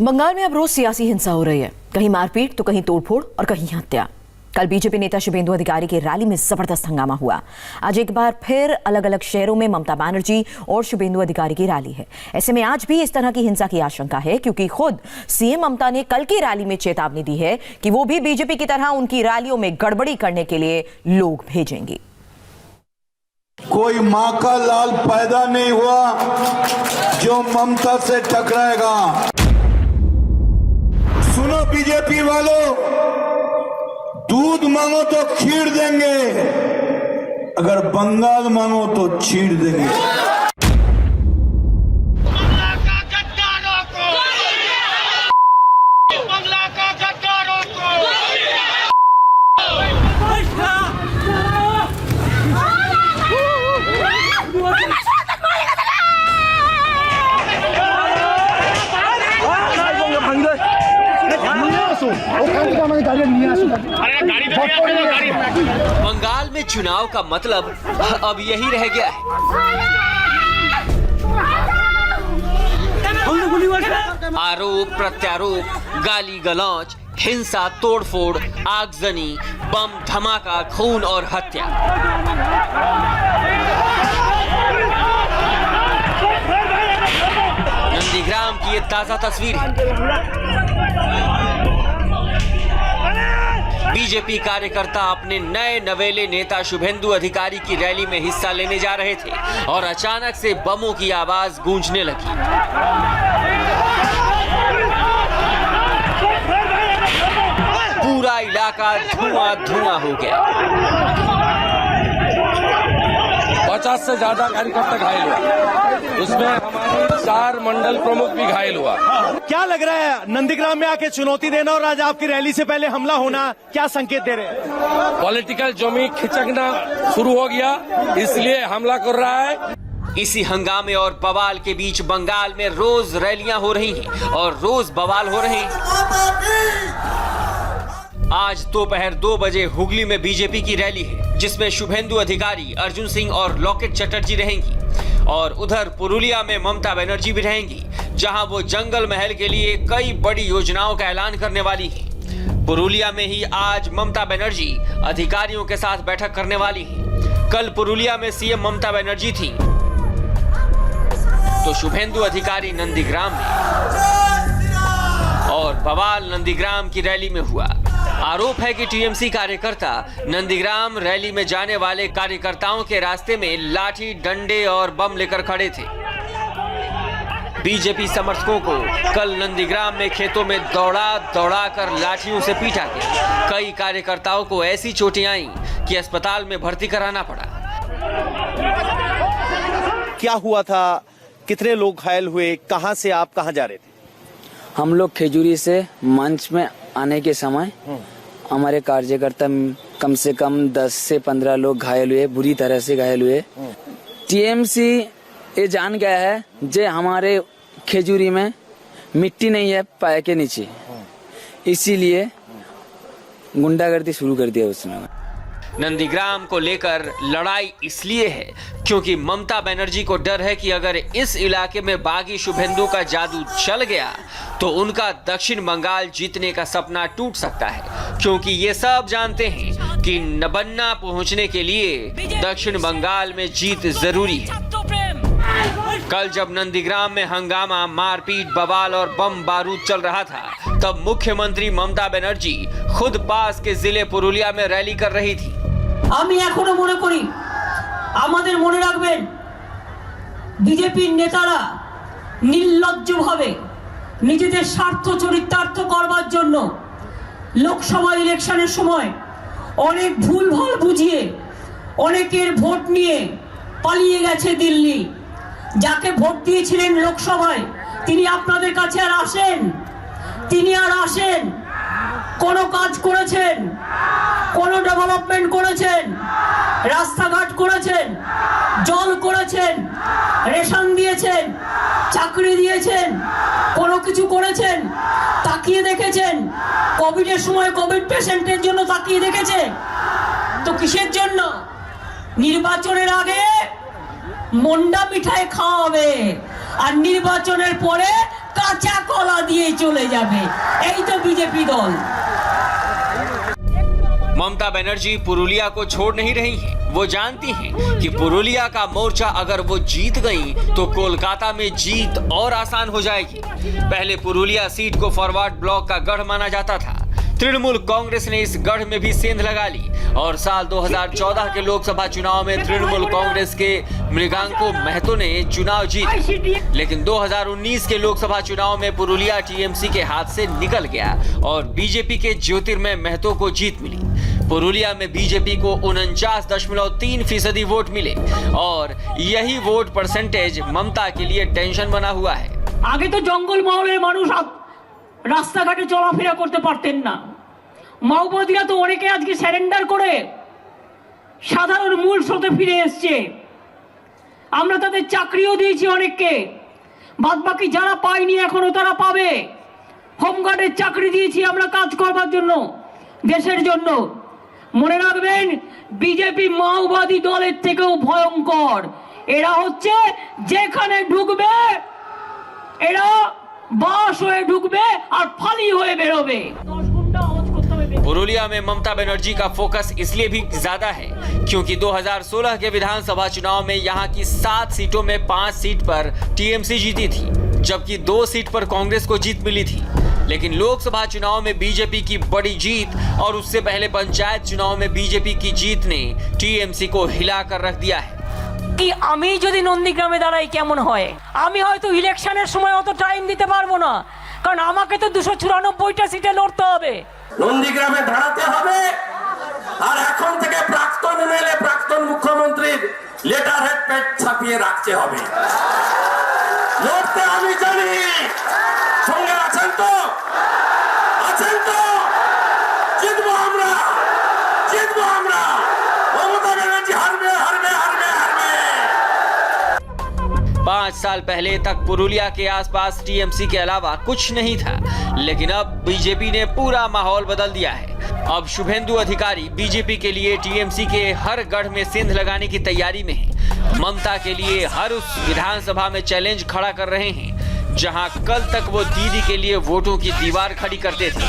बंगाल में अब रोज सियासी हिंसा हो रही है, कहीं मारपीट तो कहीं तोड़फोड़ और कहीं हत्या। कल बीजेपी नेता शुभेंदु अधिकारी की रैली में जबरदस्त हंगामा हुआ। आज एक बार फिर अलग अलग शहरों में ममता बनर्जी और शुभेंदु अधिकारी की रैली है। ऐसे में आज भी इस तरह की हिंसा की आशंका है, क्योंकि खुद सीएम ममता ने कल की रैली में चेतावनी दी है कि वो भी बीजेपी की तरह उनकी रैलियों में गड़बड़ी करने के लिए लोग भेजेंगी। कोई मां का लाल पैदा नहीं हुआ जो ममता से टकराएगा। सुनो बीजेपी वालों, दूध मांगो तो खीर देंगे, अगर बंगाल मांगो तो चीर देंगे। बंगाल में चुनाव का मतलब अब यही रह गया है। आरोप प्रत्यारोप, गाली गलौज, हिंसा, तोड़फोड़, आगजनी, बम धमाका, खून और हत्या। नंदीग्राम की ये ताजा तस्वीर है। बीजेपी कार्यकर्ता अपने नए नवेले नेता शुभेंदु अधिकारी की रैली में हिस्सा लेने जा रहे थे और अचानक से बमों की आवाज गूंजने लगी। पूरा इलाका धुआं हो गया। 50 से ज्यादा कार्यकर्ता घायल हुआ, उसमें हमारे 4 मंडल प्रमुख भी घायल हुआ। क्या लग रहा है नंदीग्राम में आके चुनौती देना और आज आपकी रैली से पहले हमला होना, क्या संकेत दे रहे हैं? पॉलिटिकल जमी खिचकना शुरू हो गया, इसलिए हमला कर रहा है। इसी हंगामे और बवाल के बीच बंगाल में रोज रैलियां हो रही हैं और रोज बवाल हो रहे हैं। आज दोपहर 2 बजे हुगली में बीजेपी की रैली है, जिसमें शुभेंदु अधिकारी, अर्जुन सिंह और लॉकेट चटर्जी रहेंगी और उधर पुरुलिया में ममता बनर्जी भी रहेंगी, जहां वो जंगल महल के लिए कई बड़ी योजनाओं का ऐलान करने वाली हैं। पुरुलिया में ही आज ममता बनर्जी अधिकारियों के साथ बैठक करने वाली हैं। कल पुरुलिया में सीएम ममता बनर्जी थी, तो शुभेंदु अधिकारी नंदीग्राम में, और बवाल नंदीग्राम की रैली में हुआ। आरोप है कि टीएमसी कार्यकर्ता नंदीग्राम रैली में जाने वाले कार्यकर्ताओं के रास्ते में लाठी, डंडे और बम लेकर खड़े थे। बीजेपी समर्थकों को कल नंदीग्राम में खेतों में दौड़ा कर लाठियों से पीटा गया। कई कार्यकर्ताओं को ऐसी चोटें आईं कि अस्पताल में भर्ती कराना पड़ा। क्या हुआ था, कितने लोग घायल हुए, कहां से आप कहां जा रहे थे? हम लोग खेजूरी से मंच में आने के समय हमारे कार्यकर्ता कम से कम 10 से 15 लोग घायल हुए, बुरी तरह से घायल हुए। टीएमसी ये जान गया है जे हमारे खेजूरी में मिट्टी नहीं है पाए के नीचे, इसीलिए गुंडागर्दी शुरू कर दिया उसने। नंदीग्राम को लेकर लड़ाई इसलिए है क्योंकि ममता बनर्जी को डर है कि अगर इस इलाके में बागी शुभेंदु का जादू चल गया तो उनका दक्षिण बंगाल जीतने का सपना टूट सकता है, क्योंकि ये सब जानते हैं कि नबन्ना पहुंचने के लिए दक्षिण बंगाल में जीत जरूरी है। कल जब नंदीग्राम में हंगामा, मारपीट, बवाल और बम बारूद चल रहा था, तब मुख्यमंत्री ममता बनर्जी खुद पास के जिले पुरुलिया में रैली कर रही थी। আমি এখনো মনে করি, আমাদের মনে রাখবেন, বিজেপির নেতারা নির্লজ্জভাবে নিজেদের স্বার্থ চরিতার্থ করবার জন্য লোকসভা ইলেকশনের সময় অনেক ভুলভাল বুঝিয়ে অনেকের ভোট নিয়ে পালিয়ে গেছে দিল্লি। যাকে ভোট দিয়েছিলেন লোকসভায় তিনি আপনাদের কাছে আর আসেন? তিনি আর আসেন? কোনো কাজ করেছেন? কোনো ডেভেলপমেন্ট করেছেন? রাস্তাঘাট করেছেন? জল করেছেন? রেশন দিয়েছেন? চাকরি দিয়েছেন? কোনো কিছু করেছেন? তাকিয়ে দেখেছেন? কোভিডের সময় কোভিড পেশেন্টের জন্য তাকিয়ে দেখেছেন? তো কিসের জন্য? নির্বাচনের আগে মন্ডা মিঠাই খাওয়াবে আর নির্বাচনের পরে কাঁচা কলা দিয়ে চলে যাবে। এই তো বিজেপি দল। ममता बनर्जी पुरुलिया को छोड़ नहीं रही हैं। वो जानती हैं कि पुरुलिया का मोर्चा अगर वो जीत गई तो कोलकाता में जीत और आसान हो जाएगी। पहले पुरुलिया सीट को फॉरवर्ड ब्लॉक का गढ़ माना जाता था। तृणमूल कांग्रेस ने इस गढ़ में भी सेंध लगा ली और साल 2014 के लोकसभा चुनाव में तृणमूल कांग्रेस के मृगांको महतो ने चुनाव जीते, लेकिन 2019 के लोकसभा चुनाव में पुरुलिया टीएमसी के हाथ से निकल गया और बीजेपी के ज्योतिर्मय महतो को जीत मिली। पुरुलिया में बीजेपी को 49.3% वोट मिले और यही वोट परसेंटेज ममता के लिए टेंशन बना हुआ है। আগে তো জঙ্গল মহলের মানুষ রাস্তাঘাটে চলাফেরা করতে পারতেন না। মাওবাদীরা তো অনেকে আজকে স্যারেন্ডার করে সাধারণ মূল স্রোতে ফিরে এসছে। আমরা তাদের চাকরিও দিয়েছি অনেককে, বাদবাকি যারা পায়নি এখনো তারা পাবে। হোমগার্ডের চাকরি দিয়েছি আমরা কাজ করবার জন্য, দেশের জন্য। মনে রাখবেন, বিজেপি মাওবাদী দলের থেকেও ভয়ঙ্কর। এরা হচ্ছে যেখানে ঢুকবে এরা বাস হয়ে ঢুকবে আর ফালি হয়ে বেরোবে। 10 ঘন্টা আওয়াজ করতে হবে। पुरुलिया में ममता बनर्जी का फोकस इसलिए भी ज्यादा है क्योंकि 2016 के विधानसभा चुनाव में यहां की 7 सीटों में 5 सीट पर टीएमसी जीती थी, जबकि 2 सीट पर कांग्रेस को जीत मिली थी। लेकिन लोकसभा चुनाव में बीजेपी की बड़ी जीत और उससे पहले पंचायत चुनाव में बीजेपी की जीत ने टीएमसी को हिलाकर रख दिया है। কি আমি যদি নন্দীগ্রামে দাঁড়াই কেমন হয়? আমি হয়তো ইলেকশনের সময় অত টাইম দিতে পারবো না, কারণ আমাকে তো 294টা সিটে লড়তে হবে। নন্দীগ্রামে দাঁড়াতে হবে আর এখন থেকে প্রাক্তন এমএলএ প্রাক্তন মুখ্যমন্ত্রীর লেটার হেড পেড ছাপিয়ে রাখতে হবে। লড়তে আমি জানি। সঙ্গে আছেন তো? আছেন তো? জিতবো আমরা, জিতবো আমরা। মমতা ব্যানার্জি হারবে, হারবে, হারবে, হারবে। 5 साल पहले तक पुरुलिया के आसपास टीएमसी के अलावा कुछ नहीं था, लेकिन अब बीजेपी ने पूरा माहौल बदल दिया है। अब शुभेंदु अधिकारी बीजेपी के लिए टीएमसी के हर गढ़ में सेंध लगाने की तैयारी में है। ममता के लिए हर उस विधानसभा में चैलेंज खड़ा कर रहे हैं जहां कल तक वो दीदी के लिए वोटों की दीवार खड़ी करते थे।